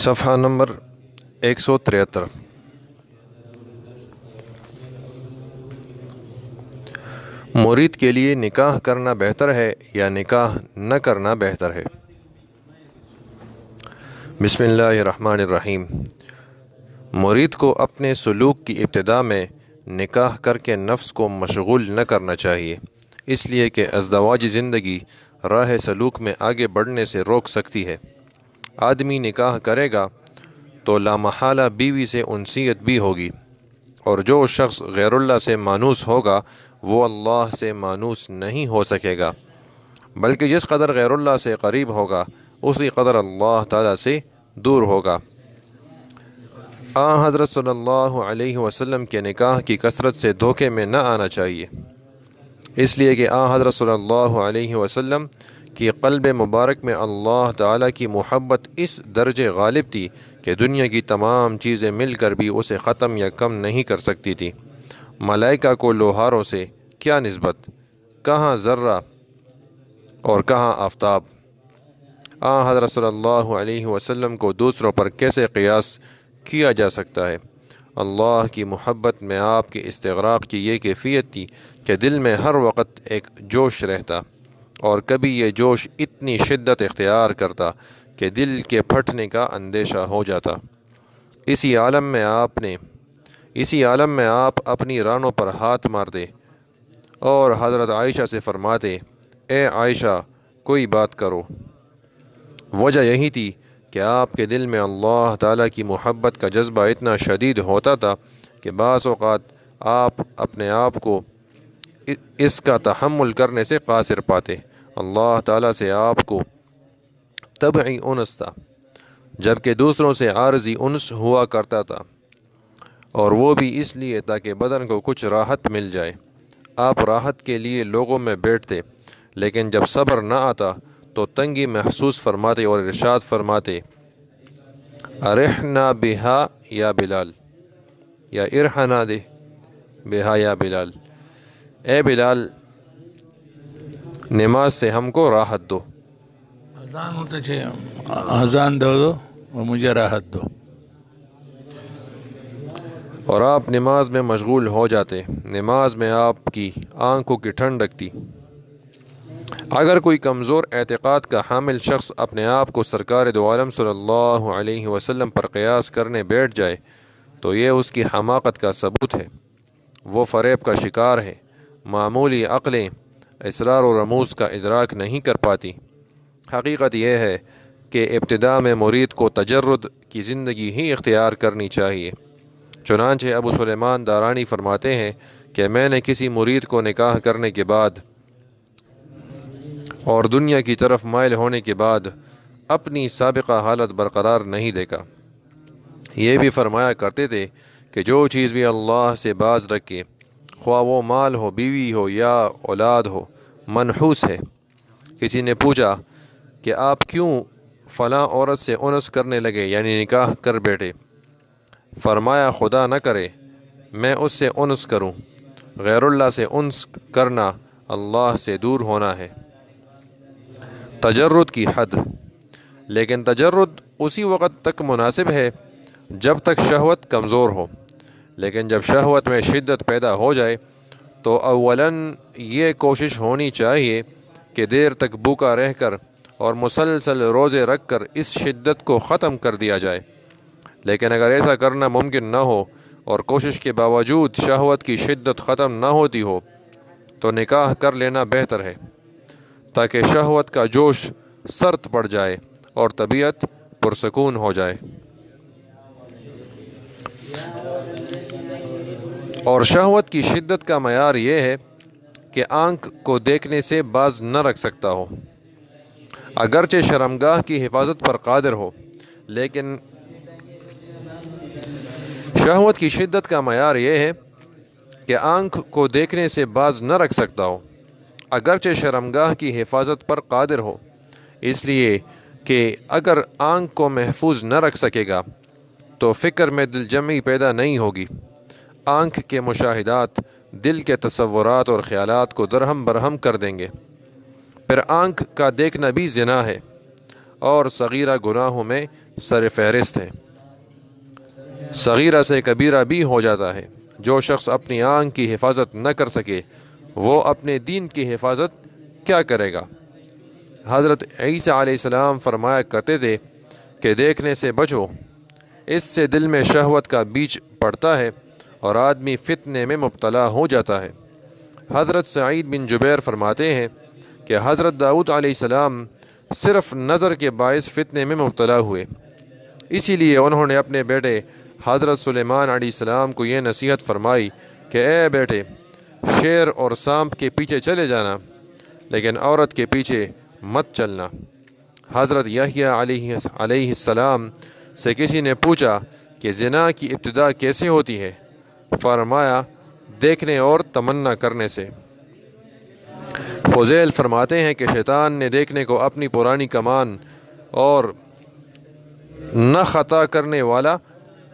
صفحہ نمبر 173۔ مرید کے لیے نکاح کرنا بہتر ہے یا نکاح نہ کرنا بہتر ہے؟ بسم اللہ الرحمن الرحیم۔ مرید کو اپنے سلوک کی ابتدا میں نکاح کر کے نفس کو مشغول نہ کرنا چاہیے، اس لیے کہ ازدواجی زندگی راہ سلوک میں آگے بڑھنے سے روک سکتی ہے۔ آدمی نکاح کرے گا تو لامحالہ بیوی سے انسیت بھی ہوگی، اور جو شخص غیر اللہ سے مانوس ہوگا وہ اللہ سے مانوس نہیں ہو سکے گا، بلکہ جس قدر غیر اللہ سے قریب ہوگا اسی قدر اللہ تعالیٰ سے دور ہوگا۔ حضرت صلی اللہ علیہ وسلم کے نکاح کی کثرت سے دھوکے میں نہ آنا چاہیے، اس لیے کہ حضرت صلی اللہ علیہ وسلم کی قلب مبارک میں اللہ تعالیٰ کی محبت اس درجے غالب تھی کہ دنیا کی تمام چیزیں مل کر بھی اسے ختم یا کم نہیں کر سکتی تھی۔ ملائکہ کو لوہاروں سے کیا نسبت، کہاں ذرہ اور کہاں آفتاب۔ حضرت صلی اللہ علیہ وسلم کو دوسروں پر کیسے قیاس کیا جا سکتا ہے؟ اللہ کی محبت میں آپ کے استغراق کی یہ کیفیت تھی کہ دل میں ہر وقت ایک جوش رہتا، اور کبھی یہ جوش اتنی شدت اختیار کرتا کہ دل کے پھٹنے کا اندیشہ ہو جاتا۔ اسی عالم میں آپ اپنی رانوں پر ہاتھ مارتے اور حضرت عائشہ سے فرماتے، اے عائشہ کوئی بات کرو۔ وجہ یہی تھی کہ آپ کے دل میں اللہ تعالیٰ کی محبت کا جذبہ اتنا شدید ہوتا تھا کہ بعض اوقات آپ اپنے آپ کو اس کا تحمل کرنے سے قاصر پاتے۔ اللہ تعالیٰ سے آپ کو طبعی انس تھا، جبکہ دوسروں سے عارضی انس ہوا کرتا تھا، اور وہ بھی اس لیے تاکہ بدن کو کچھ راحت مل جائے۔ آپ راحت کے لیے لوگوں میں بیٹھتے، لیکن جب صبر نہ آتا تو تنگی محسوس فرماتے اور ارشاد فرماتے، ارحنا بہا یا بلال، یا ارحنا دے بہا یا بلال، اے بلال نماز سے ہم کو راحت دو۔ اذان دو اور مجھے راحت دو۔ اور آپ نماز میں مشغول ہو جاتے، نماز میں آپ کی آنکھوں کی ٹھنڈ لگتی۔ اگر کوئی کمزور اعتقاد کا حامل شخص اپنے آپ کو سرکار دو عالم صلی اللہ علیہ وسلم پر قیاس کرنے بیٹھ جائے تو یہ اس کی حماقت کا ثبوت ہے۔ وہ فریب کا شکار ہے۔ معمولی عقلیں اسرار و رموز کا ادراک نہیں کر پاتی۔ حقیقت یہ ہے کہ ابتدا میں مرید کو تجرد کی زندگی ہی اختیار کرنی چاہیے۔ چنانچہ ابو سلیمان دارانی فرماتے ہیں کہ میں نے کسی مرید کو نکاح کرنے کے بعد اور دنیا کی طرف مائل ہونے کے بعد اپنی سابقہ حالت برقرار نہیں دیکھا۔ یہ بھی فرمایا کرتے تھے کہ جو چیز بھی اللہ سے باز رکھے، خواہ وہ مال ہو، بیوی ہو یا اولاد ہو، منحوس ہے۔ کسی نے پوچھا کہ آپ کیوں فلاں عورت سے انس کرنے لگے، یعنی نکاح کر بیٹھے؟ فرمایا، خدا نہ کرے میں اس سے انس کروں۔ غیر اللہ سے انس کرنا اللہ سے دور ہونا ہے۔ تجرد کی حد، لیکن تجرد اسی وقت تک مناسب ہے جب تک شہوت کمزور ہو، لیکن جب شہوت میں شدت پیدا ہو جائے تو اولاً یہ کوشش ہونی چاہیے کہ دیر تک بھوکا رہ کر اور مسلسل روزے رکھ کر اس شدت کو ختم کر دیا جائے۔ لیکن اگر ایسا کرنا ممکن نہ ہو اور کوشش کے باوجود شہوت کی شدت ختم نہ ہوتی ہو تو نکاح کر لینا بہتر ہے، تاکہ شہوت کا جوش سرد پڑ جائے اور طبیعت پرسکون ہو جائے۔ اور شہوت کی شدت کا معیار یہ ہے کہ آنکھ کو دیکھنے سے باز نہ رکھ سکتا ہو، اگرچہ شرمگاہ کی حفاظت پر قادر ہو، لیکن شہوت کی شدت کا معیار یہ ہے کہ آنکھ کو دیکھنے سے باز نہ رکھ سکتا ہو، اگرچہ شرمگاہ کی حفاظت پر قادر ہو، اس لیے کہ اگر آنکھ کو محفوظ نہ رکھ سکے گا تو فکر میں دل جمعی پیدا نہیں ہوگی۔ آنکھ کے مشاہدات دل کے تصورات اور خیالات کو درہم برہم کر دیں گے۔ پھر آنکھ کا دیکھنا بھی زنا ہے، اور صغیرہ گناہوں میں سر فہرست ہے۔ صغیرہ سے کبیرہ بھی ہو جاتا ہے۔ جو شخص اپنی آنکھ کی حفاظت نہ کر سکے وہ اپنے دین کی حفاظت کیا کرے گا؟ حضرت عیسیٰ علیہ السلام فرمایا کرتے تھے کہ دیکھنے سے بچو، اس سے دل میں شہوت کا بیج پڑتا ہے اور آدمی فتنے میں مبتلا ہو جاتا ہے۔ حضرت سعید بن جبیر فرماتے ہیں کہ حضرت داؤد علیہ السلام صرف نظر کے باعث فتنے میں مبتلا ہوئے، اسی لیے انہوں نے اپنے بیٹے حضرت سلیمان علیہ السلام کو یہ نصیحت فرمائی کہ اے بیٹے، شیر اور سانپ کے پیچھے چلے جانا لیکن عورت کے پیچھے مت چلنا۔ حضرت یحییٰ علیہ السلام سے کسی نے پوچھا کہ زنا کی ابتدا کیسے ہوتی ہے؟ فرمایا دیکھنے اور تمنا کرنے سے۔ فضیل فرماتے ہیں کہ شیطان نے دیکھنے کو اپنی پرانی کمان اور نہ خطا کرنے والا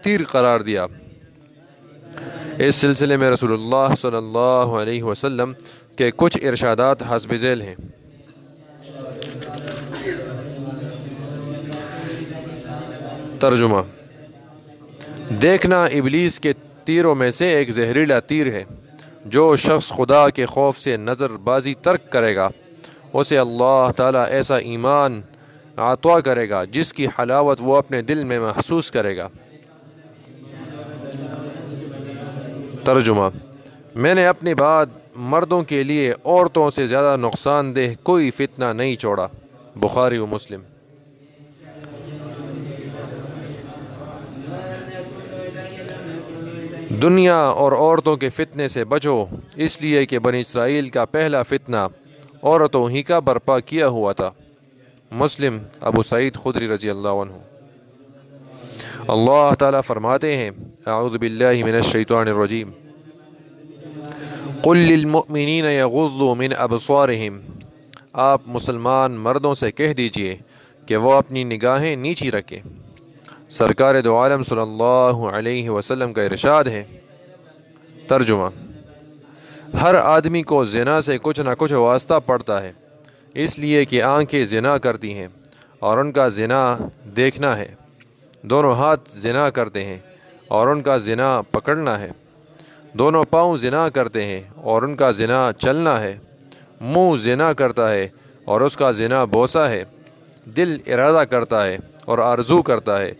تیر قرار دیا۔ اس سلسلے میں رسول اللہ صلی اللہ علیہ وسلم کے کچھ ارشادات حسب ذیل ہیں۔ ترجمہ: دیکھنا ابلیس کے تیروں میں سے ایک زہریلا تیر ہے۔ جو شخص خدا کے خوف سے نظر بازی ترک کرے گا اسے اللہ تعالیٰ ایسا ایمان عطا کرے گا جس کی حلاوت وہ اپنے دل میں محسوس کرے گا۔ ترجمہ: میں نے اپنے بعد مردوں کے لیے عورتوں سے زیادہ نقصان دہ کوئی فتنہ نہیں چھوڑا۔ بخاری و مسلم۔ دنیا اور عورتوں کے فتنے سے بچو، اس لیے کہ بنی اسرائیل کا پہلا فتنہ عورتوں ہی کا برپا کیا ہوا تھا۔ مسلم، ابو سعید خدری رضی اللہ عنہ۔ اللہ تعالیٰ فرماتے ہیں اعوذ باللہ من الشیطان الرجیم قل للمؤمنین یغضوا من ابصارہم، آپ مسلمان مردوں سے کہہ دیجئے کہ وہ اپنی نگاہیں نیچی رکھیں۔ سرکار دو عالم صلی اللہ علیہ وسلم کا ارشاد ہے۔ ترجمہ: ہر آدمی کو زنا سے کچھ نہ کچھ واسطہ پڑتا ہے، اس لیے کہ آنکھیں زنا کرتی ہیں اور ان کا زنا دیکھنا ہے، دونوں ہاتھ زنا کرتے ہیں اور ان کا زنا پکڑنا ہے، دونوں پاؤں زنا کرتے ہیں اور ان کا زنا چلنا ہے، منہ زنا کرتا ہے اور اس کا زنا بوسہ ہے، دل ارادہ کرتا ہے اور آرزو کرتا ہے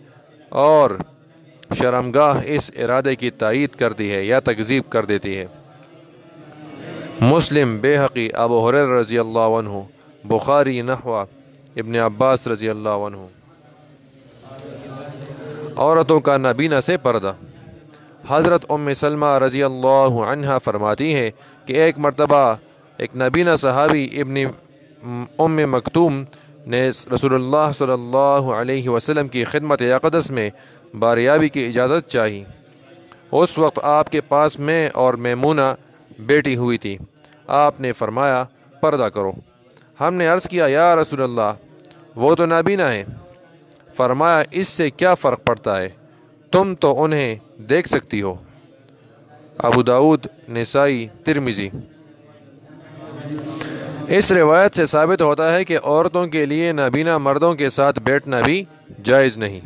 اور شرمگاہ اس ارادے کی تائید کرتی ہے یا تکذیب کر دیتی ہے۔ مسلم، بیہقی، ابو ہریرہ رضی اللہ عنہ، بخاری نحو ابن عباس رضی اللہ عنہ۔ عورتوں کا نابینا سے پردہ۔ حضرت ام سلمہ رضی اللہ عنہا فرماتی ہیں کہ ایک مرتبہ ایک نابینا صحابی ابن ام مکتوم نے رسول اللہ صلی اللہ علیہ وسلم کی خدمت اقدس میں باریابی کی اجازت چاہی۔ اس وقت آپ کے پاس میں اور میمونہ بیٹھی ہوئی تھی۔ آپ نے فرمایا پردہ کرو۔ ہم نے عرض کیا یا رسول اللہ وہ تو نابینا ہیں۔ فرمایا اس سے کیا فرق پڑتا ہے، تم تو انہیں دیکھ سکتی ہو۔ ابو داؤد، نسائی، ترمذی۔ اس روایت سے ثابت ہوتا ہے کہ عورتوں کے لیے نابینا مردوں کے ساتھ بیٹھنا بھی جائز نہیں،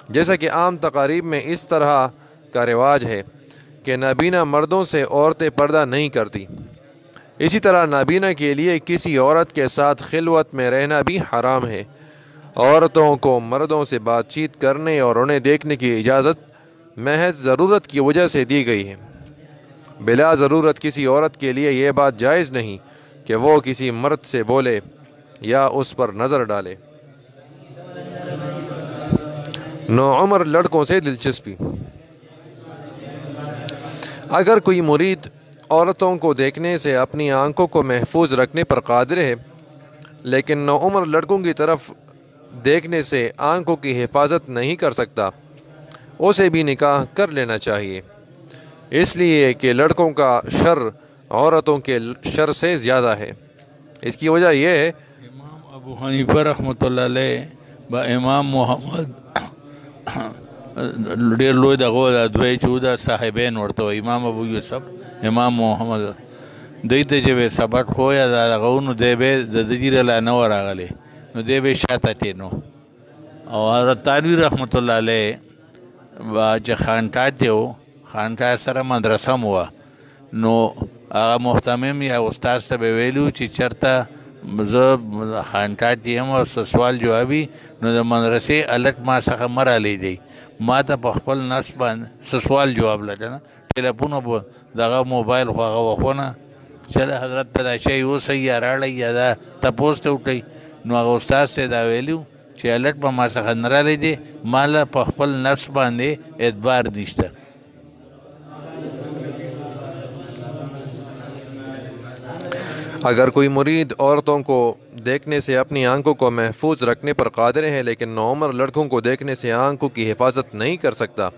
جیسا کہ عام تقاریب میں اس طرح کا رواج ہے کہ نابینا مردوں سے عورتیں پردہ نہیں کرتی۔ اسی طرح نابینا کے لیے کسی عورت کے ساتھ خلوت میں رہنا بھی حرام ہے۔ عورتوں کو مردوں سے بات چیت کرنے اور انہیں دیکھنے کی اجازت محض ضرورت کی وجہ سے دی گئی ہے۔ بلا ضرورت کسی عورت کے لیے یہ بات جائز نہیں کہ وہ کسی مرد سے بولے یا اس پر نظر ڈالے۔ نوعمر لڑکوں سے دلچسپی۔ اگر کوئی مرید عورتوں کو دیکھنے سے اپنی آنکھوں کو محفوظ رکھنے پر قادر ہے لیکن نوعمر لڑکوں کی طرف دیکھنے سے آنکھوں کی حفاظت نہیں کر سکتا، اسے بھی نکاح کر لینا چاہیے، اس لیے کہ لڑکوں کا شر عورتوں کے شر سے زیادہ ہے۔ اس کی وجہ یہ ہے امام ابو حنیفہ رحمۃ اللہ علیہ با امام محمد ډېر لوی دغه د دوی چې د صاحبین ورته امام ابو یوسف امام محمد دوی ته چې به سبق خو یا دغه نو دی به د دجیره لا نه ورغلی نو دی به شاته ټینو او حضرت تانوی رحمت الله علیه چې خانټاج دی خانټاج سره مدرسه مو نو هغه محتمم یا استاد ته به ویلو چې چرته زه خانټاج یم او سوال جوابي نو د مدرسې الټ ما څخه مرالی دی ما ته په خپل نفس باندې سوال جواب لټنه ټلیفون دغه موبایل خو هغه وخونه چې حضرت ته دا شی اوسئ یا راړئ یا دا تپوس ته وکړئ نو هغه استاد ته دا ویلو چې الټ به ما څخه نه رالی دی ما له په خپل نفس باندې اعتبار نشته. اگر کوئی مرید عورتوں کو دیکھنے سے اپنی آنکھوں کو محفوظ رکھنے پر قادر ہے لیکن نوعمر لڑکوں کو دیکھنے سے آنکھوں کی حفاظت نہیں کر سکتا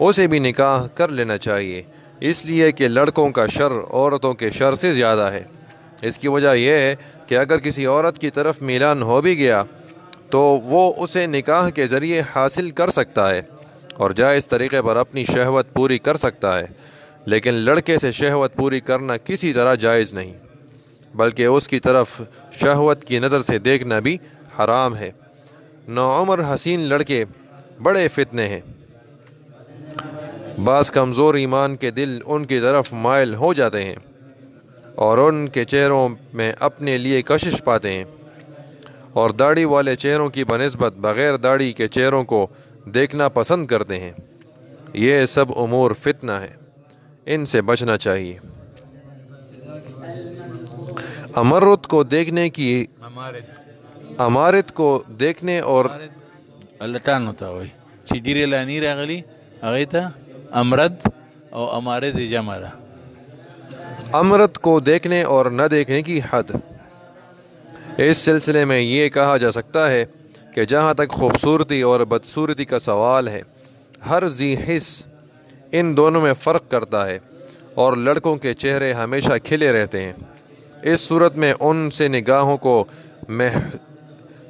اسے بھی نکاح کر لینا چاہیے، اس لیے کہ لڑکوں کا شر عورتوں کے شر سے زیادہ ہے۔ اس کی وجہ یہ ہے کہ اگر کسی عورت کی طرف میلان ہو بھی گیا تو وہ اسے نکاح کے ذریعے حاصل کر سکتا ہے اور جائز طریقے پر اپنی شہوت پوری کر سکتا ہے، لیکن لڑکے سے شہوت پوری کرنا کسی طرح جائز نہیں، بلکہ اس کی طرف شہوت کی نظر سے دیکھنا بھی حرام ہے۔ نوعمر حسین لڑکے بڑے فتنے ہیں، بعض کمزور ایمان کے دل ان کی طرف مائل ہو جاتے ہیں اور ان کے چہروں میں اپنے لیے کشش پاتے ہیں اور داڑھی والے چہروں کی بنسبت بغیر داڑھی کے چہروں کو دیکھنا پسند کرتے ہیں۔ یہ سب امور فتنہ ہے، ان سے بچنا چاہیے۔ امرت کو دیکھنے کی امارت کو دیکھنے اور الټان ہوتا وای چې ډیره لانی راغلی هغه ته امرد او امارت جمع ده۔ امرت کو دیکھنے اور نہ دیکھنے کی حد۔ اس سلسلے میں یہ کہا جا سکتا ہے کہ جہاں تک خوبصورتی اور بدصورتی کا سوال ہے، ہر ذی حس ان دونوں میں فرق کرتا ہے اور لڑکوں کے چہرے ہمیشہ کھلے رہتے ہیں۔ اس صورت میں ان سے نگاہوں کو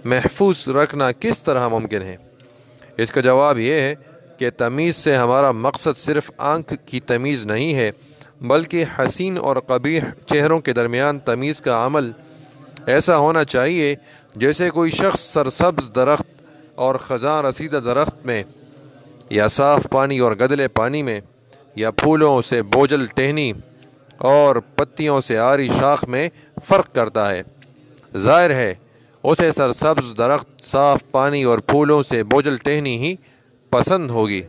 محفوظ رکھنا کس طرح ممکن ہے؟ اس کا جواب یہ ہے کہ تمیز سے ہمارا مقصد صرف آنکھ کی تمیز نہیں ہے، بلکہ حسین اور قبیح چہروں کے درمیان تمیز کا عمل ایسا ہونا چاہیے جیسے کوئی شخص سرسبز درخت اور خزاں رسیدہ درخت میں یا صاف پانی اور گدلے پانی میں یا پھولوں سے بوجھل ٹہنی اور پتیوں سے آری شاخ میں فرق کرتا ہے۔ ظاہر ہے اسے سرسبز درخت، صاف پانی اور پھولوں سے بوجھل ٹہنی ہی پسند ہوگی۔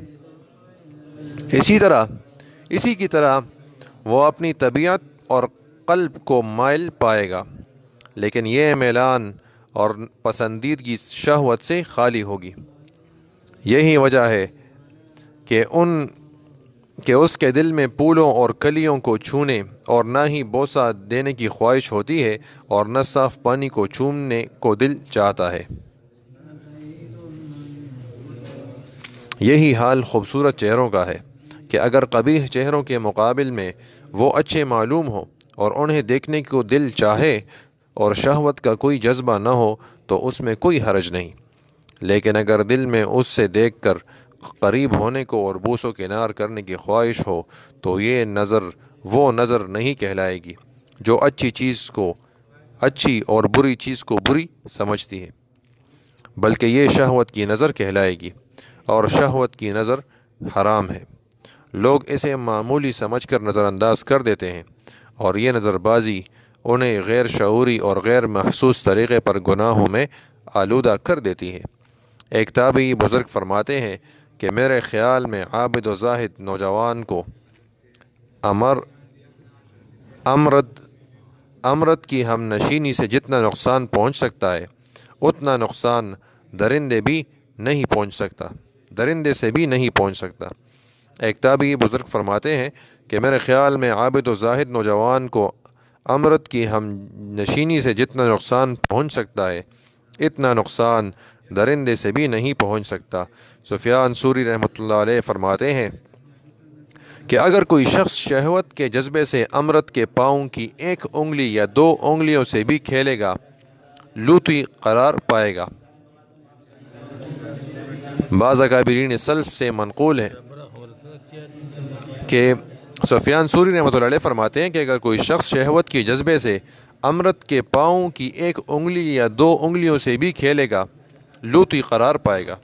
اسی کی طرح وہ اپنی طبیعت اور قلب کو مائل پائے گا، لیکن یہ میلان اور پسندیدگی شہوت سے خالی ہوگی۔ یہی وجہ ہے کہ اس کے دل میں پھولوں اور کلیوں کو چھونے اور نہ ہی بوسہ دینے کی خواہش ہوتی ہے اور نہ صاف پانی کو چھونے کو دل چاہتا ہے۔ یہی حال خوبصورت چہروں کا ہے کہ اگر قبیح چہروں کے مقابل میں وہ اچھے معلوم ہوں اور انہیں دیکھنے کو دل چاہے اور شہوت کا کوئی جذبہ نہ ہو تو اس میں کوئی حرج نہیں، لیکن اگر دل میں اس سے دیکھ کر قریب ہونے کو اور بوس و کنار کرنے کی خواہش ہو تو یہ نظر وہ نظر نہیں کہلائے گی جو اچھی چیز کو اچھی اور بری چیز کو بری سمجھتی ہے، بلکہ یہ شہوت کی نظر کہلائے گی، اور شہوت کی نظر حرام ہے۔ لوگ اسے معمولی سمجھ کر نظر انداز کر دیتے ہیں اور یہ نظر بازی انہیں غیر شعوری اور غیر محسوس طریقے پر گناہوں میں آلودہ کر دیتی ہے۔ ایک تابعی بزرگ فرماتے ہیں کہ میرے خیال میں عابد و زاہد نوجوان کو امرت کی ہم نشینی سے جتنا نقصان پہنچ سکتا ہے اتنا نقصان درندے سے بھی نہیں پہنچ سکتا۔ ایک تابعی بزرگ فرماتے ہیں کہ میرے خیال میں عابد و زاہد نوجوان کو امرت کی ہم نشینی سے جتنا نقصان پہنچ سکتا ہے اتنا نقصان درندے سے بھی نہیں پہنچ سکتا۔ سفیان ثوری رحمۃ اللہ علیہ فرماتے ہیں کہ اگر کوئی شخص شہوت کے جذبے سے امرت کے پاؤں کی ایک انگلی یا 2 انگلیوں سے بھی کھیلے گا لوتی قرار پائے گا۔ بعض اکابرین سلف سے منقول ہے کہ سفیان ثوری رحمۃ اللہ علیہ فرماتے ہیں کہ اگر کوئی شخص شہوت کے جذبے سے امرت کے پاؤں کی ایک انگلی یا 2 انگلیوں سے بھی کھیلے گا لوتی قرار پائے گا۔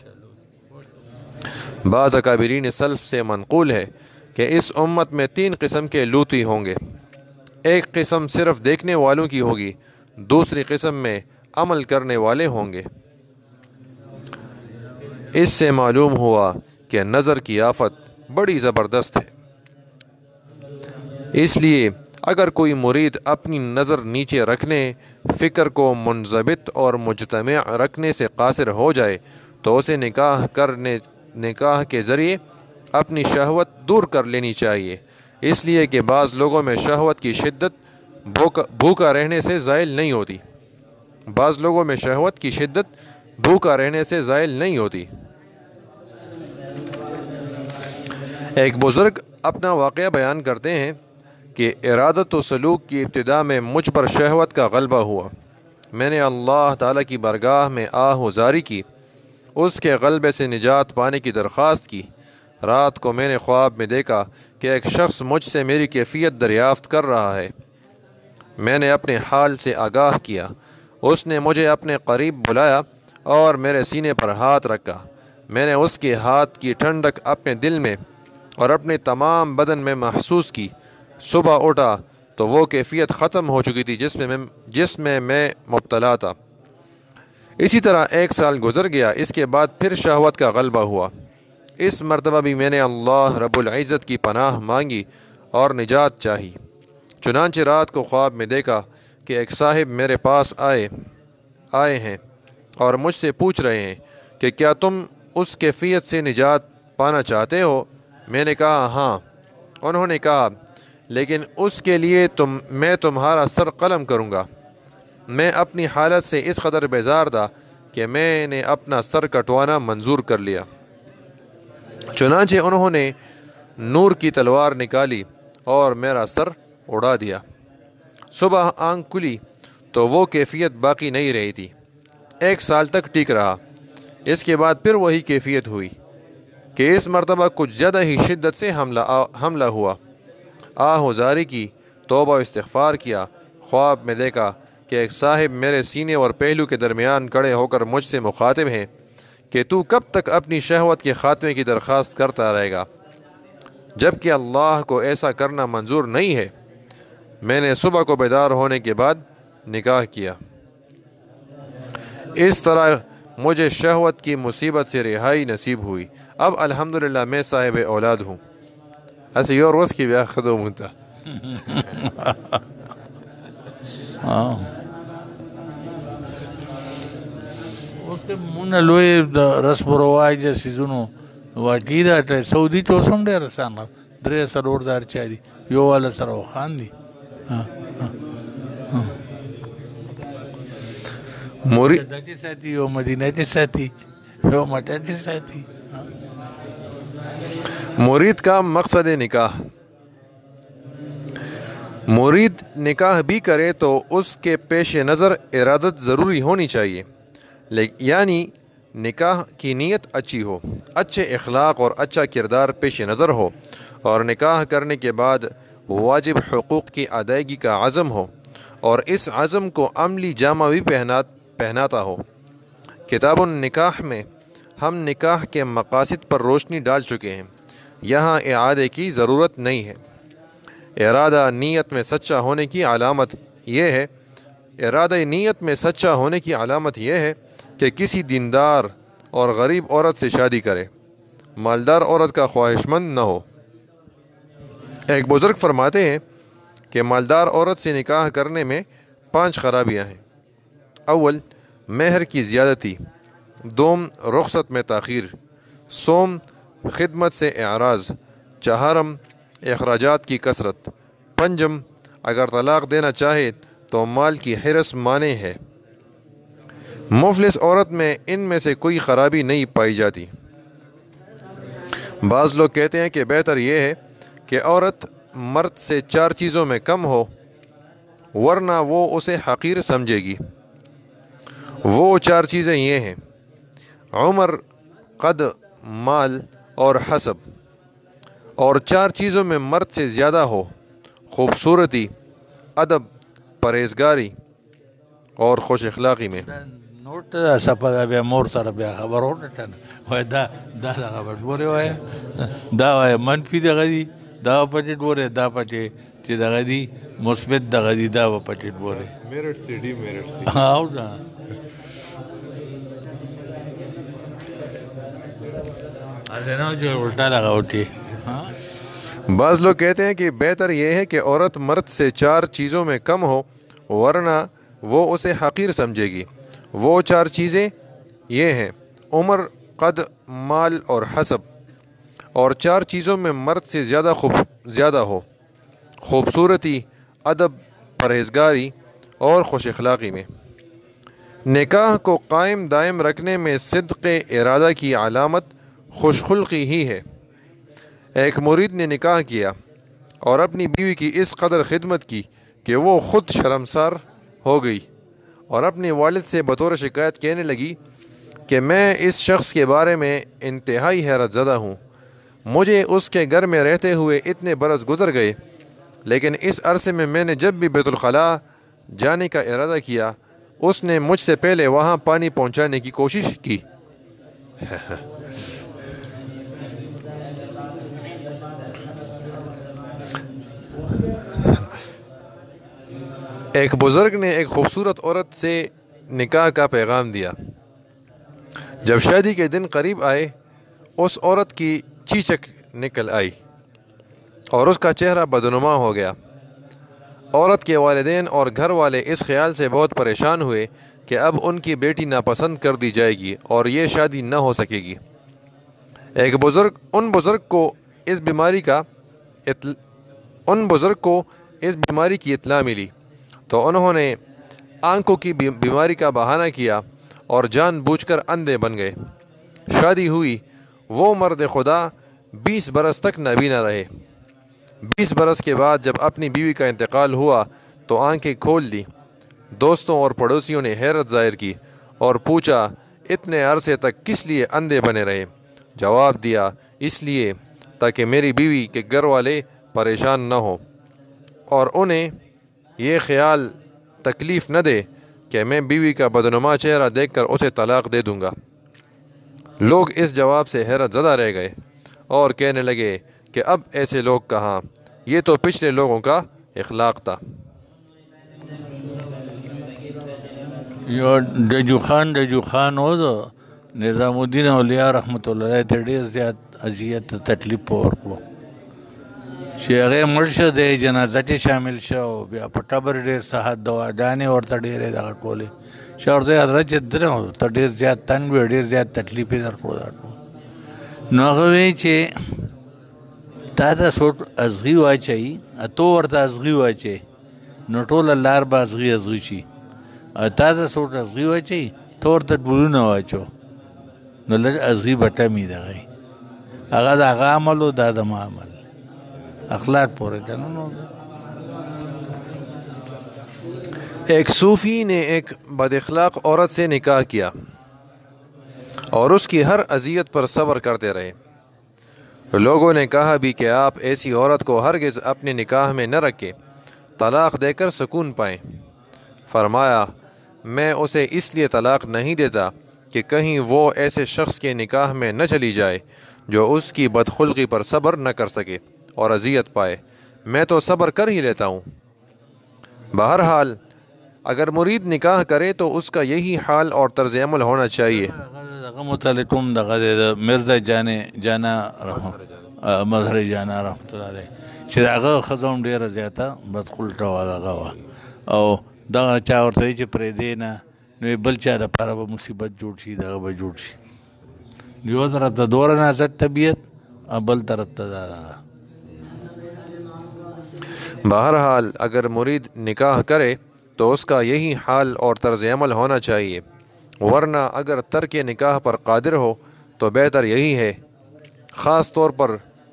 بعض اکابرین سلف سے منقول ہے کہ اس امت میں 3 قسم کے لوتی ہوں گے۔ ایک قسم صرف دیکھنے والوں کی ہوگی، دوسری قسم میں عمل کرنے والے ہوں گے۔ اس سے معلوم ہوا کہ نظر کی آفت بڑی زبردست ہے، اس لیے اگر کوئی مرید اپنی نظر نیچے رکھنے، فکر کو منضبط اور مجتمع رکھنے سے قاصر ہو جائے تو اسے نکاح کے ذریعے اپنی شہوت دور کر لینی چاہیے، اس لیے کہ بعض لوگوں میں شہوت کی شدت بھوکا رہنے سے زائل نہیں ہوتی۔ بعض لوگوں میں شہوت کی شدت بھوکا رہنے سے زائل نہیں ہوتی۔ ایک بزرگ اپنا واقعہ بیان کرتے ہیں کہ ارادت و سلوک کی ابتدا میں مجھ پر شہوت کا غلبہ ہوا۔ میں نے اللہ تعالیٰ کی بارگاہ میں آہ و زاری کی، اس کے غلبے سے نجات پانے کی درخواست کی۔ رات کو میں نے خواب میں دیکھا کہ ایک شخص مجھ سے میری کیفیت دریافت کر رہا ہے۔ میں نے اپنے حال سے آگاہ کیا۔ اس نے مجھے اپنے قریب بلایا اور میرے سینے پر ہاتھ رکھا۔ میں نے اس کے ہاتھ کی ٹھنڈک اپنے دل میں اور اپنے تمام بدن میں محسوس کی۔ صبح اٹھا تو وہ کیفیت ختم ہو چکی تھی جس میں میں مبتلا تھا۔ اسی طرح 1 سال گزر گیا، اس کے بعد پھر شہوت کا غلبہ ہوا۔ اس مرتبہ بھی میں نے اللہ رب العزت کی پناہ مانگی اور نجات چاہی۔ چنانچہ رات کو خواب میں دیکھا کہ ایک صاحب میرے پاس آئے ہیں اور مجھ سے پوچھ رہے ہیں کہ کیا تم اس کیفیت سے نجات پانا چاہتے ہو؟ میں نے کہا ہاں۔ انہوں نے کہا لیکن اس کے لیے میں تمہارا سر قلم کروں گا۔ میں اپنی حالت سے اس قدر بیزار تھا کہ میں نے اپنا سر کٹوانا منظور کر لیا۔ چنانچہ انہوں نے نور کی تلوار نکالی اور میرا سر اڑا دیا۔ صبح آنکھ کھلی تو وہ کیفیت باقی نہیں رہی تھی۔ 1 سال تک ٹک رہا۔ اس کے بعد پھر وہی کیفیت ہوئی کہ اس مرتبہ کچھ زیادہ ہی شدت سے حملہ ہوا۔ آہ و زاری کی، توبہ و استغفار کیا۔ خواب میں دیکھا کہ ایک صاحب میرے سینے اور پہلو کے درمیان کھڑے ہو کر مجھ سے مخاطب ہیں کہ تو کب تک اپنی شہوت کے خاتمے کی درخواست کرتا رہے گا جبکہ اللہ کو ایسا کرنا منظور نہیں ہے۔ میں نے صبح کو بیدار ہونے کے بعد نکاح کیا۔ اس طرح مجھے شہوت کی مصیبت سے رہائی نصیب ہوئی۔ اب الحمدللہ میں صاحب اولاد ہوں۔ ایسے یور روز کی بیا خدوم ہوتا اوس ته مونږ لوی د رسم و رواج د سیزونو واقعي ده سعودي کې اوس هم ډېر اسانه 3-4 چا دي، یو والا سره خان دي. مرید ساتي یو مدینه ساتي یو مټه ساتي. مرید کا مقصد نکاح۔ مرید نکاح بھی کرے تو اس کے پیش نظر ارادت ضروری ہونی چاہیے، یعنی نکاح کی نیت اچھی ہو، اچھے اخلاق اور اچھا کردار پیش نظر ہو، اور نکاح کرنے کے بعد واجب حقوق کی ادائیگی کا عزم ہو اور اس عزم کو عملی جامہ بھی پہناتا ہو۔ کتاب النکاح میں ہم نکاح کے مقاصد پر روشنی ڈال چکے ہیں، یہاں اعادے کی ضرورت نہیں ہے۔ ارادہ نیت میں سچا ہونے کی علامت یہ ہے کہ کسی دیندار اور غریب عورت سے شادی کرے، مالدار عورت کا خواہش مند نہ ہو۔ ایک بزرگ فرماتے ہیں کہ مالدار عورت سے نکاح کرنے میں 5 خرابیاں ہیں۔ اول، مہر کی زیادتی، دوم، رخصت میں تاخیر، سوم، خدمت سے اعراض، چہارم، اخراجات کی کثرت، پنجم، اگر طلاق دینا چاہے تو مال کی حرص مانع ہے۔ مفلس عورت میں ان میں سے کوئی خرابی نہیں پائی جاتی۔ بعض لوگ کہتے ہیں کہ بہتر یہ ہے کہ عورت مرد سے 4 چیزوں میں کم ہو ورنہ وہ اسے حقیر سمجھے گی۔ وہ 4 چیزیں یہ ہیں: عمر، قد، مال اور حسب۔ اور 4 چیزوں میں مرد سے زیادہ ہو: خوبصورتی، ادب، پرہیزگاری اور خوش اخلاقی میں۔ نوټ ته صفه ده بیا مور سره بیا خبر ورنټه وای دا خبر ډورې وای دا وای منفي دغه دي دا پټې ډورې دا پټې چې دغه دي مثبت دغه دي دا پټې ډورې میرټ سی ډي میرټ سی او دا ایسے نہ جو الٹا لگا ہوتی. بعض لوگ کہتے ہیں کہ بہتر یہ ہے کہ عورت مرد سے 4 چیزوں میں کم ہو ورنہ وہ اسے حقیر سمجھے گی. وہ 4 چیزیں یہ ہیں: عمر، قد، مال اور حسب. اور 4 چیزوں میں مرد سے زیادہ ہو: خوبصورتی، ادب، پرہیزگاری اور خوش اخلاقی میں. نکاح کو قائم دائم رکھنے میں صدق ارادہ کی علامت خوش خلقی ہی ہے. ایک مرید نے نکاح کیا اور اپنی بیوی کی اس قدر خدمت کی کہ وہ خود شرمسار ہو گئی اور اپنے والد سے بطور شکایت کہنے لگی کہ میں اس شخص کے بارے میں انتہائی حیرت زدہ ہوں. مجھے اس کے گھر میں رہتے ہوئے اتنے برس گزر گئے، لیکن اس عرصے میں نے جب بھی بیت الخلاء جانے کا ارادہ کیا اس نے مجھ سے پہلے وہاں پانی پہنچانے کی کوشش کی. ایک بزرگ نے ایک خوبصورت عورت سے نکاح کا پیغام دیا. جب شادی کے دن قریب آئے اس عورت کی چیچک نکل آئی اور اس کا چہرہ بدنما ہو گیا. عورت کے والدین اور گھر والے اس خیال سے بہت پریشان ہوئے کہ اب ان کی بیٹی ناپسند کر دی جائے گی اور یہ شادی نہ ہو سکے گی. ان بزرگ کو اس بیماری کی اطلاع ملی تو انہوں نے آنکھوں کی بیماری کا بہانہ کیا اور جان بوجھ کر اندھے بن گئے. شادی ہوئی. وہ مرد خدا 20 برس تک نابینا رہے. 20 برس کے بعد جب اپنی بیوی کا انتقال ہوا تو آنکھیں کھول دی. دوستوں اور پڑوسیوں نے حیرت ظاہر کی اور پوچھا اتنے عرصے تک کس لیے اندھے بنے رہے؟ جواب دیا اس لیے تاکہ میری بیوی کے گھر والے پریشان نہ ہوں اور انہیں یہ خیال تکلیف نہ دے کہ میں بیوی کا بدنما چہرہ دیکھ کر اسے طلاق دے دوں گا. لوگ اس جواب سے حیرت زدہ رہ گئے اور کہنے لگے کہ اب ایسے لوگ کہاں، یہ تو پچھلے لوگوں کا اخلاق تھا. یو دجو خان ہو تو نظام الدین اولیاء رحمۃ اللہ علیہ ته ډېر زیات اذیت تکلیف ورکړو چې هغه مړ شه د جنازه کې شامل شو بیا په ټبر ډېر صحت دواګانې ورته ډېرې دغه ټولې چې ورته حضرت چې درنه ته ډېر زیات تنګ وي ډېر زیات تکلیف یې درکړو. نو هغه وایي چې تا ته څوک ازغي واچوي تو ورته ازغي واچوي نو ټوله لار به ازغي شي. تا ته څوک ازغي واچوي تو ورته ډولونه واچو نو لږ ازغي به ټمي دغه هغه د هغه عمل و دا د ما عمل اخلاق پورے کنو. ایک صوفی نے ایک بد اخلاق عورت سے نکاح کیا اور اس کی ہر اذیت پر صبر کرتے رہے. لوگوں نے کہا بھی کہ آپ ایسی عورت کو ہرگز اپنے نکاح میں نہ رکھیں، طلاق دے کر سکون پائیں. فرمایا میں اسے اس لیے طلاق نہیں دیتا کہ کہیں وہ ایسے شخص کے نکاح میں نہ چلی جائے جو اس کی بدخلقی پر صبر نہ کر سکے اور اذیت پائے. میں تو صبر کر ہی لیتا ہوں. بہرحال اگر مرید نکاح کرے تو اس کا یہی حال اور طرز عمل ہونا چاہیے. متعلقم مرزا جانا مظهر جانا رحمت الله علیه چې هغه خزم ډیره زیاته بدخلقه وه او دغه چا ورته وایي چې پرېږدې نه نو بل چا دپاره به مصیبت جوړ شي دغه به جوړ شي. یو طرف ته دوره نازک طبیعت بل طرف ته دا. بہرحال اگر مرید نکاح کرے تو اس کا یہی حال اور طرز عمل ہونا چاہیے، ورنہ اگر ترک نکاح پر قادر ہو تو بہتر یہی ہے، خاص طور پر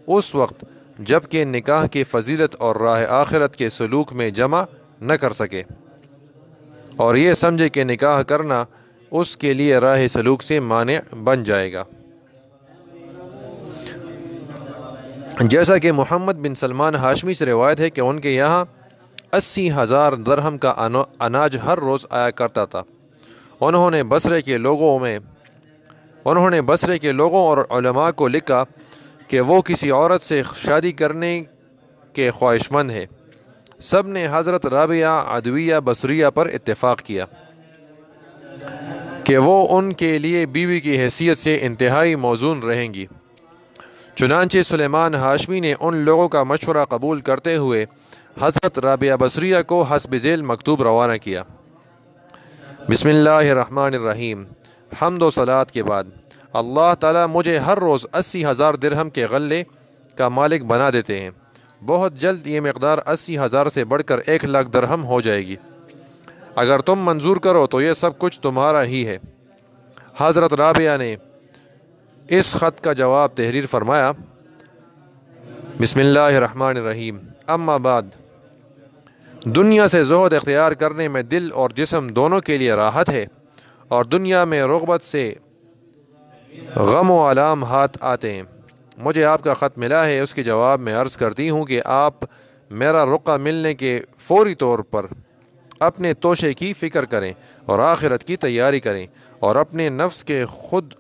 اس وقت جب کہ نکاح کی فضیلت اور راہ آخرت کے سلوک میں جمع نہ کر سکے اور یہ سمجھے کہ نکاح کرنا اس کے لیے راہ سلوک سے مانع بن جائے گا. جیسا کہ محمد بن سلمان ہاشمی سے روایت ہے کہ ان کے یہاں 80,000 درہم کا اناج ہر روز آیا کرتا تھا انہوں نے بصرے کے لوگوں اور علماء کو لکھا کہ وہ کسی عورت سے شادی کرنے کے خواہشمند ہے۔ سب نے حضرت رابعہ عدویہ بصریہ پر اتفاق کیا کہ وہ ان کے لیے بیوی کی حیثیت سے انتہائی موزون رہیں گی۔ چنانچہ سلیمان ہاشمی نے ان لوگوں کا مشورہ قبول کرتے ہوئے حضرت رابعہ بصریہ کو حسب ذیل مکتوب روانہ کیا۔ بسم اللہ الرحمن الرحیم۔ حمد و صلات کے بعد اللہ تعالیٰ مجھے ہر روز 80,000 درہم کے غلے کا مالک بنا دیتے ہیں۔ بہت جلد یہ مقدار 80,000 سے بڑھ کر 1,00,000 درہم ہو جائے گی۔ اگر تم منظور کرو تو یہ سب کچھ تمہارا ہی ہے۔ حضرت رابعہ نے اس خط کا جواب تحریر فرمایا۔ بسم اللہ الرحمن الرحیم۔ اما بعد، دنیا سے زہد اختیار کرنے میں دل اور جسم دونوں کے لیے راحت ہے، اور دنیا میں رغبت سے غم و آلام ہاتھ آتے ہیں۔ مجھے آپ کا خط ملا ہے، اس کے جواب میں عرض کرتی ہوں کہ آپ میرا رقعہ ملنے کے فوری طور پر اپنے توشے کی فکر کریں اور آخرت کی تیاری کریں، اور اپنے نفس کے خود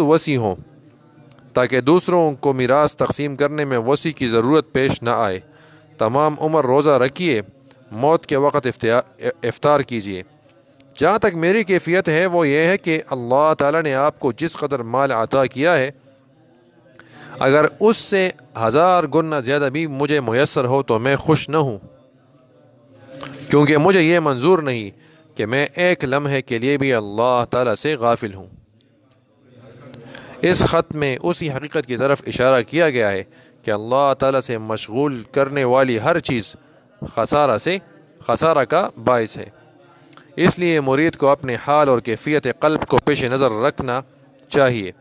وسیع ہوں تاکہ دوسروں کو میراث تقسیم کرنے میں وسیع کی ضرورت پیش نہ آئے۔ تمام عمر روزہ رکھیے، موت کے وقت افطار کیجیے۔ جہاں تک میری کیفیت ہے وہ یہ ہے کہ اللہ تعالیٰ نے آپ کو جس قدر مال عطا کیا ہے، اگر اس سے 1000 گنا زیادہ بھی مجھے میسر ہو تو میں خوش نہ ہوں، کیونکہ مجھے یہ منظور نہیں کہ میں ایک لمحے کے لیے بھی اللہ تعالیٰ سے غافل ہوں۔ اس خط میں اسی حقیقت کی طرف اشارہ کیا گیا ہے کہ اللہ تعالیٰ سے مشغول کرنے والی ہر چیز خسارہ کا باعث ہے۔ اس لیے مرید کو اپنے حال اور کیفیت قلب کو پیش نظر رکھنا چاہیے۔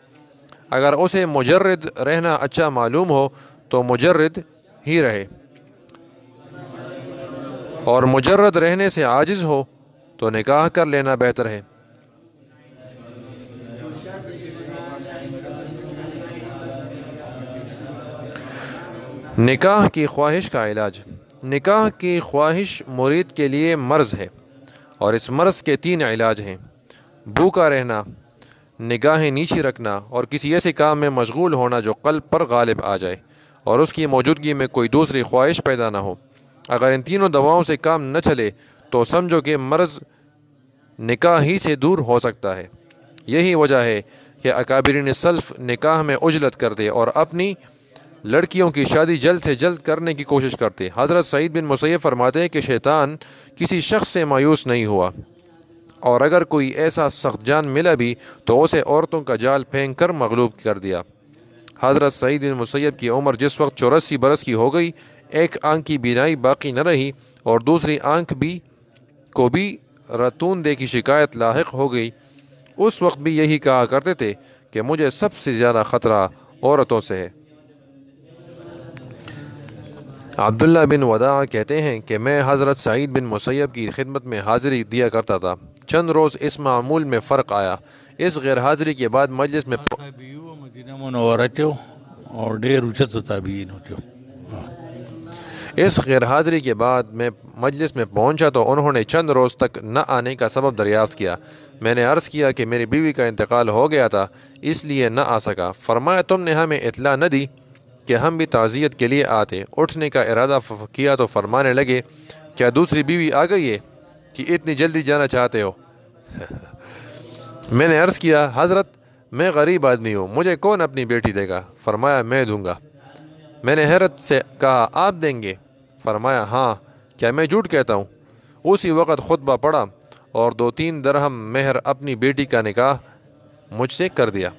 اگر اسے مجرد رہنا اچھا معلوم ہو تو مجرد ہی رہے، اور مجرد رہنے سے عاجز ہو تو نکاح کر لینا بہتر ہے۔ نکاح کی خواہش کا علاج۔ نکاح کی خواہش مرید کے لیے مرض ہے، اور اس مرض کے 3 علاج ہیں: بھوکا رہنا، نگاہیں نیچی رکھنا، اور کسی ایسے کام میں مشغول ہونا جو قلب پر غالب آ جائے اور اس کی موجودگی میں کوئی دوسری خواہش پیدا نہ ہو۔ اگر ان تینوں دواؤں سے کام نہ چلے تو سمجھو کہ مرض نکاح ہی سے دور ہو سکتا ہے۔ یہی وجہ ہے کہ اکابرین سلف نکاح میں عجلت کرتے اور اپنی لڑکیوں کی شادی جلد سے جلد کرنے کی کوشش کرتے۔ حضرت سعید بن مسیب فرماتے ہیں کہ شیطان کسی شخص سے مایوس نہیں ہوا، اور اگر کوئی ایسا سخت جان ملا بھی تو اسے عورتوں کا جال پھینک کر مغلوب کر دیا۔ حضرت سعید بن مسیب کی عمر جس وقت 84 برس کی ہو گئی، ایک آنکھ کی بینائی باقی نہ رہی اور دوسری آنکھ کو بھی رتوندے کی شکایت لاحق ہو گئی، اس وقت بھی یہی کہا کرتے تھے کہ مجھے سب سے زیادہ خطرہ عورتوں سے ہے۔ عبداللہ بن وداع کہتے ہیں کہ میں حضرت سعید بن مسیب کی خدمت میں حاضری دیا کرتا تھا۔ چند روز اس معمول میں فرق آیا۔ اس غیر حاضری کے بعد مجلس میں میں مجلس میں پہنچا تو انہوں نے چند روز تک نہ آنے کا سبب دریافت کیا۔ میں نے عرض کیا کہ میری بیوی کا انتقال ہو گیا تھا، اس لیے نہ آ سکا۔ فرمایا تم نے ہمیں اطلاع نہ دی کہ ہم بھی تعزیت کے لیے آتے۔ اٹھنے کا ارادہ کیا تو فرمانے لگے، کیا دوسری بیوی آ گئی ہے کہ اتنی جلدی جانا چاہتے ہو؟ میں نے عرض کیا، حضرت میں غریب آدمی ہوں، مجھے کون اپنی بیٹی دے گا؟ فرمایا میں دوں گا۔ میں نے حیرت سے کہا، آپ دیں گے؟ فرمایا ہاں، کیا میں جھوٹ کہتا ہوں؟ اسی وقت خطبہ پڑھا اور 2-3 درہم مہر اپنی بیٹی کا نکاح مجھ سے کر دیا۔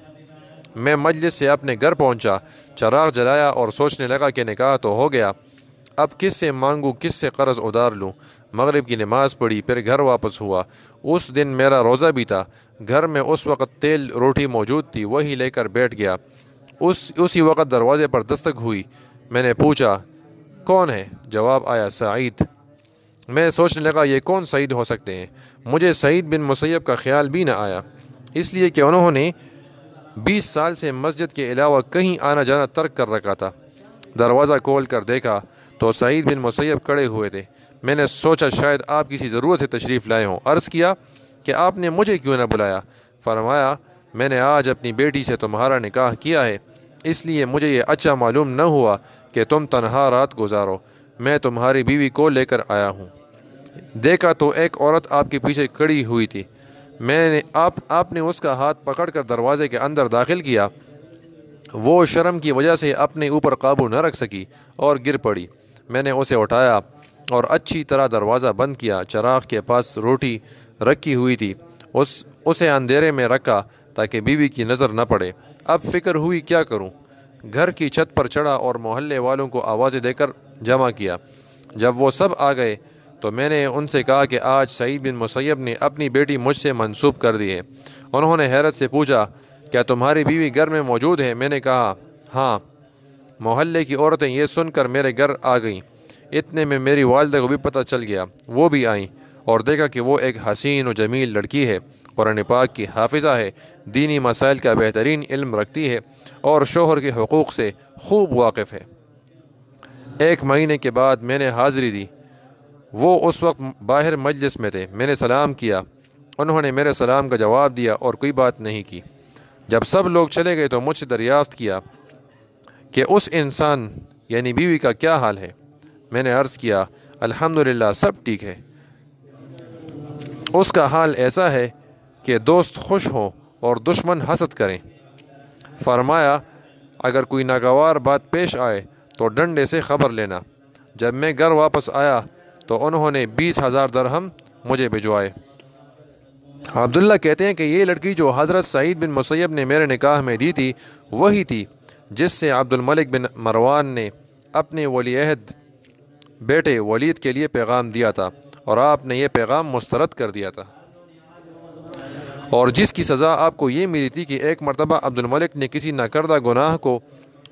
میں مجلس سے اپنے گھر پہنچا، چراغ جلایا اور سوچنے لگا کہ نکاح تو ہو گیا، اب کس سے مانگوں، کس سے قرض ادھار لوں؟ مغرب کی نماز پڑھی، پھر گھر واپس ہوا۔ اس دن میرا روزہ بھی تھا۔ گھر میں اس وقت تیل روٹی موجود تھی، وہی لے کر بیٹھ گیا۔ اسی وقت دروازے پر دستک ہوئی۔ میں نے پوچھا کون ہے؟ جواب آیا سعید۔ میں سوچنے لگا یہ کون سعید ہو سکتے ہیں؟ مجھے سعید بن مسیب کا خیال بھی نہ آیا، اس لیے کہ انہوں نے 20 سال سے مسجد کے علاوہ کہیں آنا جانا ترک کر رکھا تھا۔ دروازہ کھول کر دیکھا تو سعید بن مسیب کھڑے ہوئے تھے۔ میں نے سوچا شاید آپ کسی ضرورت سے تشریف لائے ہوں۔ عرض کیا کہ آپ نے مجھے کیوں نہ بلایا؟ فرمایا میں نے آج اپنی بیٹی سے تمہارا نکاح کیا ہے، اس لیے مجھے یہ اچھا معلوم نہ ہوا کہ تم تنہا رات گزارو، میں تمہاری بیوی کو لے کر آیا ہوں۔ دیکھا تو ایک عورت آپ کے پیچھے کھڑی ہوئی تھی، آپ نے اس کا ہاتھ پکڑ کر دروازے کے اندر داخل کیا۔ وہ شرم کی وجہ سے اپنے اوپر قابو نہ رکھ سکی اور گر پڑی۔ میں نے اسے اٹھایا اور اچھی طرح دروازہ بند کیا۔ چراغ کے پاس روٹی رکھی ہوئی تھی، اسے اندھیرے میں رکھا تاکہ بیوی کی نظر نہ پڑے۔ اب فکر ہوئی کیا کروں؟ گھر کی چھت پر چڑھا اور محلے والوں کو آوازیں دے کر جمع کیا۔ جب وہ سب آ گئے تو میں نے ان سے کہا کہ آج سعید بن مسیب نے اپنی بیٹی مجھ سے منسوب کر دی ہے۔ انہوں نے حیرت سے پوچھا کیا تمہاری بیوی گھر میں موجود ہے؟ میں نے کہا ہاں۔ محلے کی عورتیں یہ سن کر میرے گھر آ گئیں۔ اتنے میں میری والدہ کو بھی پتہ چل گیا، وہ بھی آئیں اور دیکھا کہ وہ ایک حسین و جمیل لڑکی ہے، قرآن پاک کی حافظہ ہے، دینی مسائل کا بہترین علم رکھتی ہے اور شوہر کے حقوق سے خوب واقف ہے۔ 1 مہینے کے بعد میں نے حاضری دی۔ وہ اس وقت باہر مجلس میں تھے۔ میں نے سلام کیا، انہوں نے میرے سلام کا جواب دیا اور کوئی بات نہیں کی۔ جب سب لوگ چلے گئے تو مجھ سے دریافت کیا کہ اس انسان یعنی بیوی کا کیا حال ہے؟ میں نے عرض کیا الحمدللہ سب ٹھیک ہے۔ اس کا حال ایسا ہے کہ دوست خوش ہوں اور دشمن حسد کریں۔ فرمایا اگر کوئی ناگوار بات پیش آئے تو ڈنڈے سے خبر لینا۔ جب میں گھر واپس آیا تو انہوں نے 20,000 درہم مجھے بھجوائے۔ عبداللہ کہتے ہیں کہ یہ لڑکی جو حضرت سعید بن مسیب نے میرے نکاح میں دی تھی وہی تھی جس سے عبد الملک بن مروان نے اپنے ولی عہد بیٹے ولید کے لیے پیغام دیا تھا اور آپ نے یہ پیغام مسترد کر دیا تھا، اور جس کی سزا آپ کو یہ ملی تھی کہ ایک مرتبہ عبد الملک نے کسی ناکردہ گناہ کو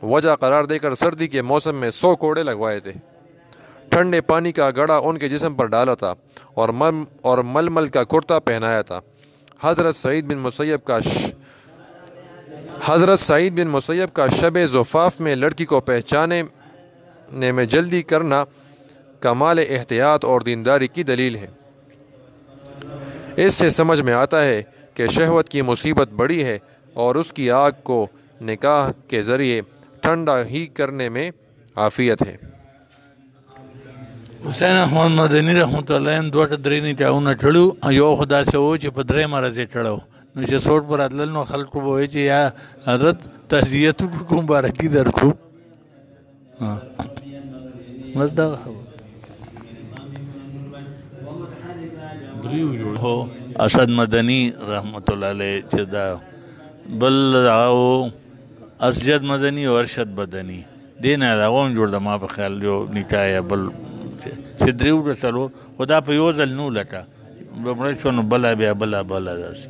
وجہ قرار دے کر سردی کے موسم میں 100 کوڑے لگوائے تھے۔ ٹھنڈے پانی کا گڑھا ان کے جسم پر ڈالا تھا اور ململ کا کرتا پہنایا تھا۔ حضرت سعید بن مسیب کا شب زفاف میں لڑکی کو پہچانے میں جلدی کرنا کمال احتیاط اور دینداری کی دلیل ہے۔ اس سے سمجھ میں آتا ہے کہ شہوت کی مصیبت بڑی ہے اور اس کی آگ کو نکاح کے ذریعے ٹھنڈا ہی کرنے میں عافیت ہے۔ حسین احمد مدنی رحمۃ اللہ علیہ دوه درې نیټاونه تړو، یو خدا سے و چې په درې مرزه تړو، نو چې سوټ پر اتلل نو خلکو به وایي چې یا حضرت تعزیت کو مبارکي درکو. بس دا هو اسد مدنی رحمۃ اللہ علیہ چې دا بل او اسجد مدنی او ارشد مدنی دین علاوه جوړ د ما په خیال یو نکاح بل چې دریو د څلور خدا په یو ځل نو لټه بمړ شو نو بلا بیا بلا داسې